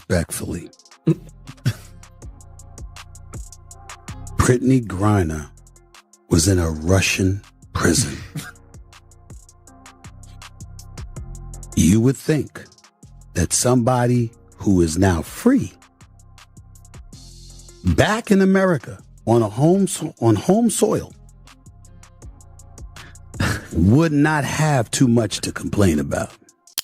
Respectfully, Brittney Griner was in a Russian prison. You would think that somebody who is now free, back in America on home soil, would not have too much to complain about.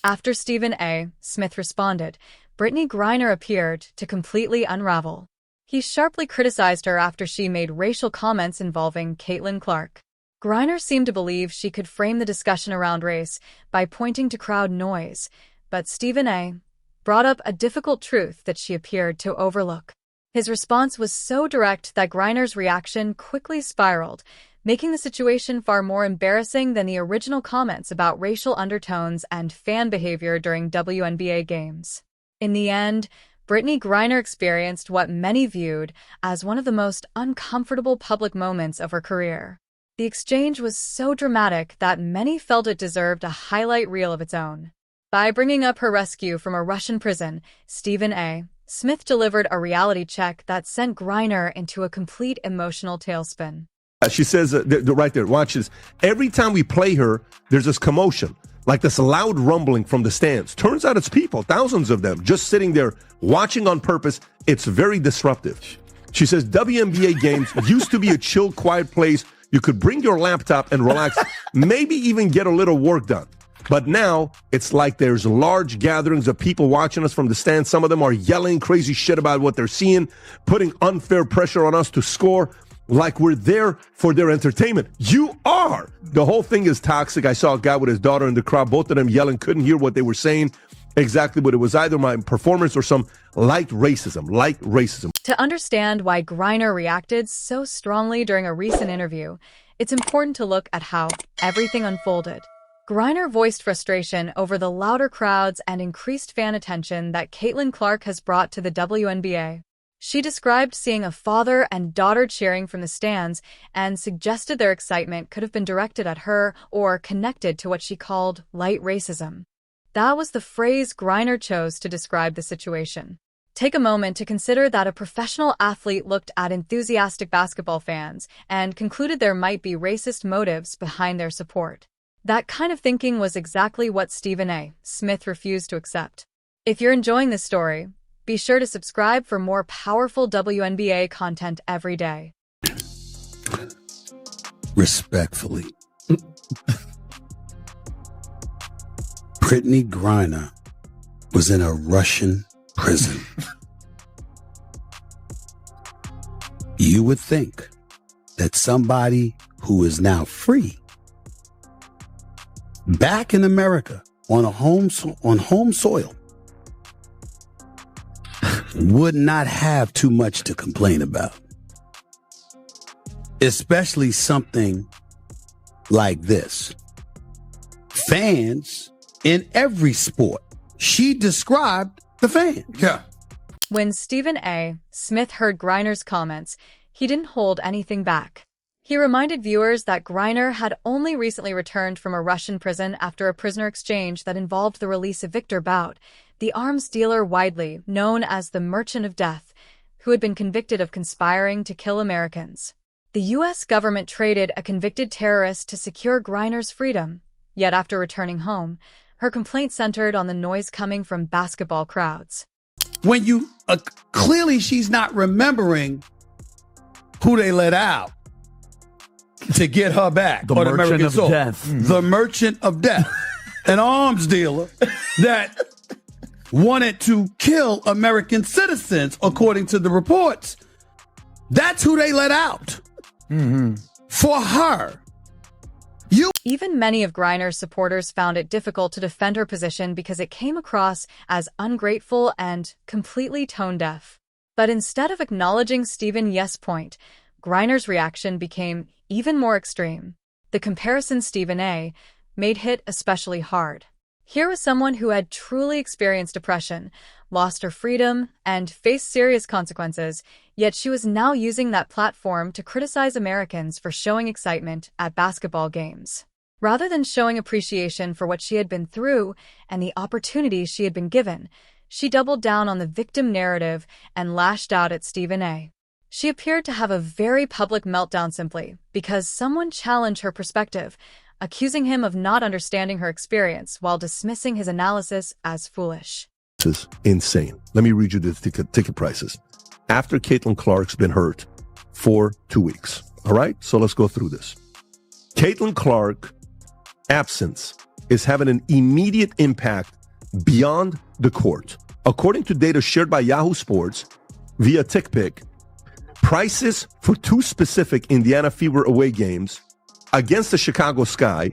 After Stephen A. Smith responded, Brittney Griner appeared to completely unravel. He sharply criticized her after she made racial comments involving Caitlin Clark. Griner seemed to believe she could frame the discussion around race by pointing to crowd noise, but Stephen A. brought up a difficult truth that she appeared to overlook. His response was so direct that Griner's reaction quickly spiraled, making the situation far more embarrassing than the original comments about racial undertones and fan behavior during WNBA games. In the end, Brittney Griner experienced what many viewed as one of the most uncomfortable public moments of her career. The exchange was so dramatic that many felt it deserved a highlight reel of its own. By bringing up her rescue from a Russian prison, Stephen A. Smith delivered a reality check that sent Griner into a complete emotional tailspin. She says, right there, watch this. Every time we play her, there's this commotion, like this loud rumbling from the stands. Turns out it's people, thousands of them, just sitting there watching on purpose. It's very disruptive. She says WNBA games used to be a chill, quiet place. You could bring your laptop and relax, maybe even get a little work done. But now it's like there's large gatherings of people watching us from the stands. Some of them are yelling crazy shit about what they're seeing, putting unfair pressure on us to score, like we're there for their entertainment. You are. The whole thing is toxic. I saw a guy with his daughter in the crowd, both of them yelling, couldn't hear what they were saying exactly, but it was either my performance or some light racism. To understand why Griner reacted so strongly during a recent interview, it's important to look at how everything unfolded. Griner voiced frustration over the louder crowds and increased fan attention that Caitlin Clark has brought to the WNBA. She described seeing a father and daughter cheering from the stands and suggested their excitement could have been directed at her or connected to what she called light racism. That was the phrase Griner chose to describe the situation. Take a moment to consider that a professional athlete looked at enthusiastic basketball fans and concluded there might be racist motives behind their support. That kind of thinking was exactly what Stephen A. Smith refused to accept. If you're enjoying this story, be sure to subscribe for more powerful WNBA content every day. Respectfully, Brittney Griner was in a Russian prison. You would think that somebody who is now free, back in America on home soil, would not have too much to complain about. Especially something like this. Fans in every sport. She described the fans. Yeah. When Stephen A. Smith heard Griner's comments, he didn't hold anything back. He reminded viewers that Griner had only recently returned from a Russian prison after a prisoner exchange that involved the release of Victor Bout, the arms dealer widely known as the Merchant of Death, who had been convicted of conspiring to kill Americans. The U.S. government traded a convicted terrorist to secure Griner's freedom, yet after returning home, her complaint centered on the noise coming from basketball crowds. When you, clearly she's not remembering who they let out to get her back. The Merchant of Death. The Merchant of Death. An arms dealer that wanted to kill American citizens, according to the reports. That's who they let out. For her. Even many of Griner's supporters found it difficult to defend her position because it came across as ungrateful and completely tone-deaf. But instead of acknowledging Stephen Yes' point, Griner's reaction became even more extreme. The comparison Stephen A. made hit especially hard. Here was someone who had truly experienced depression, lost her freedom, and faced serious consequences, yet she was now using that platform to criticize Americans for showing excitement at basketball games. Rather than showing appreciation for what she had been through and the opportunities she had been given, she doubled down on the victim narrative and lashed out at Stephen A. She appeared to have a very public meltdown simply because someone challenged her perspective, accusing him of not understanding her experience while dismissing his analysis as foolish. This is insane. Let me read you the ticket prices. After Caitlin Clark's been hurt for 2 weeks. All right? So let's go through this. Caitlin Clark absence is having an immediate impact beyond the court. According to data shared by Yahoo Sports via TickPick, prices for 2 specific Indiana Fever away games against the Chicago Sky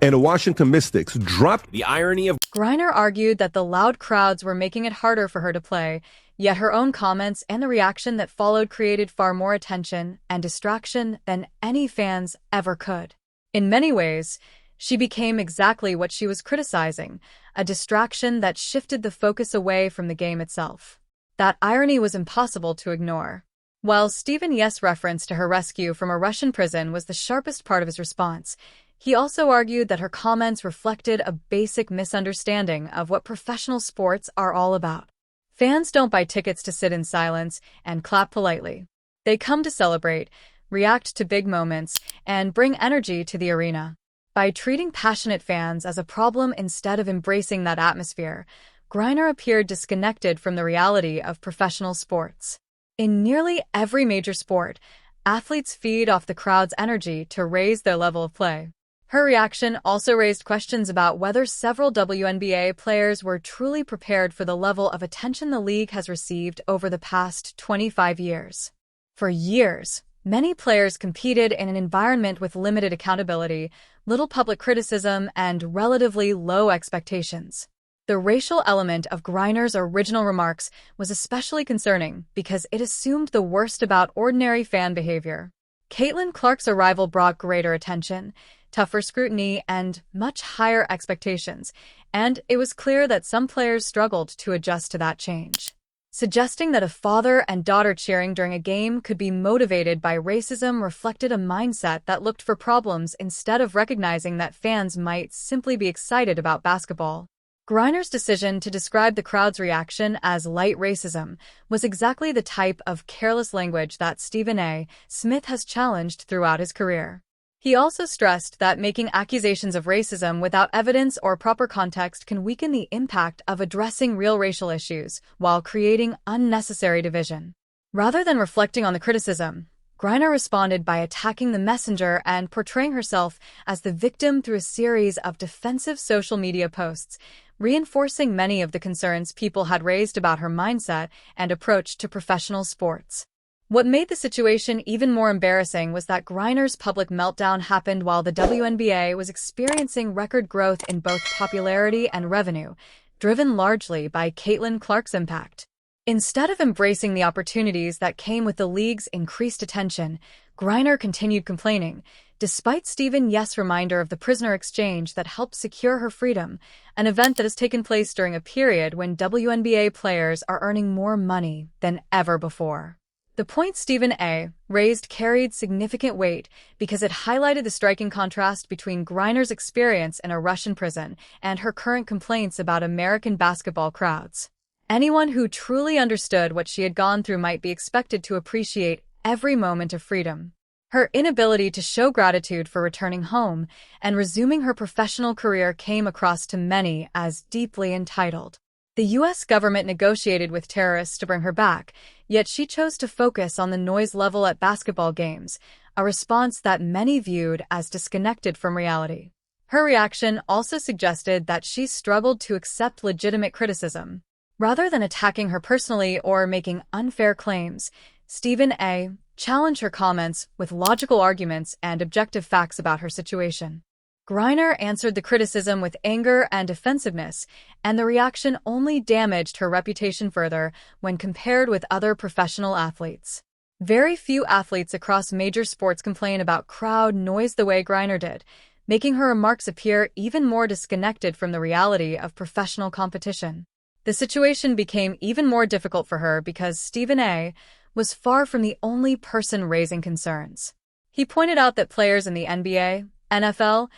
and the Washington Mystics dropped. The irony of Griner argued that the loud crowds were making it harder for her to play, yet her own comments and the reaction that followed created far more attention and distraction than any fans ever could. In many ways, she became exactly what she was criticizing, a distraction that shifted the focus away from the game itself. That irony was impossible to ignore. While Stephen Yes's reference to her rescue from a Russian prison was the sharpest part of his response, he also argued that her comments reflected a basic misunderstanding of what professional sports are all about. Fans don't buy tickets to sit in silence and clap politely. They come to celebrate, react to big moments, and bring energy to the arena. By treating passionate fans as a problem instead of embracing that atmosphere, Griner appeared disconnected from the reality of professional sports. In nearly every major sport, athletes feed off the crowd's energy to raise their level of play. Her reaction also raised questions about whether several WNBA players were truly prepared for the level of attention the league has received over the past 25 years. For years, many players competed in an environment with limited accountability, little public criticism, and relatively low expectations. The racial element of Griner's original remarks was especially concerning because it assumed the worst about ordinary fan behavior. Caitlin Clark's arrival brought greater attention, tougher scrutiny, and much higher expectations, and it was clear that some players struggled to adjust to that change. Suggesting that a father and daughter cheering during a game could be motivated by racism reflected a mindset that looked for problems instead of recognizing that fans might simply be excited about basketball. Griner's decision to describe the crowd's reaction as light racism was exactly the type of careless language that Stephen A. Smith has challenged throughout his career. He also stressed that making accusations of racism without evidence or proper context can weaken the impact of addressing real racial issues while creating unnecessary division. Rather than reflecting on the criticism, Griner responded by attacking the messenger and portraying herself as the victim through a series of defensive social media posts, reinforcing many of the concerns people had raised about her mindset and approach to professional sports. What made the situation even more embarrassing was that Griner's public meltdown happened while the WNBA was experiencing record growth in both popularity and revenue, driven largely by Caitlin Clark's impact. Instead of embracing the opportunities that came with the league's increased attention, Griner continued complaining, despite Stephen Yes's reminder of the prisoner exchange that helped secure her freedom, an event that has taken place during a period when WNBA players are earning more money than ever before. The point Stephen A. raised carried significant weight because it highlighted the striking contrast between Griner's experience in a Russian prison and her current complaints about American basketball crowds. Anyone who truly understood what she had gone through might be expected to appreciate every moment of freedom. Her inability to show gratitude for returning home and resuming her professional career came across to many as deeply entitled. The U.S. government negotiated with terrorists to bring her back, yet she chose to focus on the noise level at basketball games, a response that many viewed as disconnected from reality. Her reaction also suggested that she struggled to accept legitimate criticism. Rather than attacking her personally or making unfair claims, Stephen A. challenged her comments with logical arguments and objective facts about her situation. Griner answered the criticism with anger and defensiveness, and the reaction only damaged her reputation further when compared with other professional athletes. Very few athletes across major sports complain about crowd noise the way Griner did, making her remarks appear even more disconnected from the reality of professional competition. The situation became even more difficult for her because Stephen A. was far from the only person raising concerns. He pointed out that players in the NBA, NFL,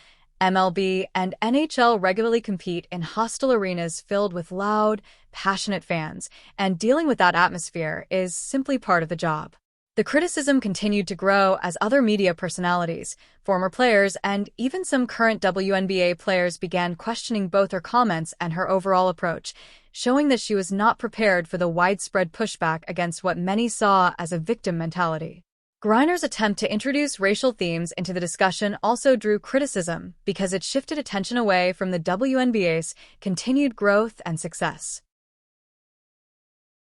MLB and NHL regularly compete in hostile arenas filled with loud, passionate fans, and dealing with that atmosphere is simply part of the job. The criticism continued to grow as other media personalities, former players, and even some current WNBA players began questioning both her comments and her overall approach, showing that she was not prepared for the widespread pushback against what many saw as a victim mentality. Griner's attempt to introduce racial themes into the discussion also drew criticism because it shifted attention away from the WNBA's continued growth and success.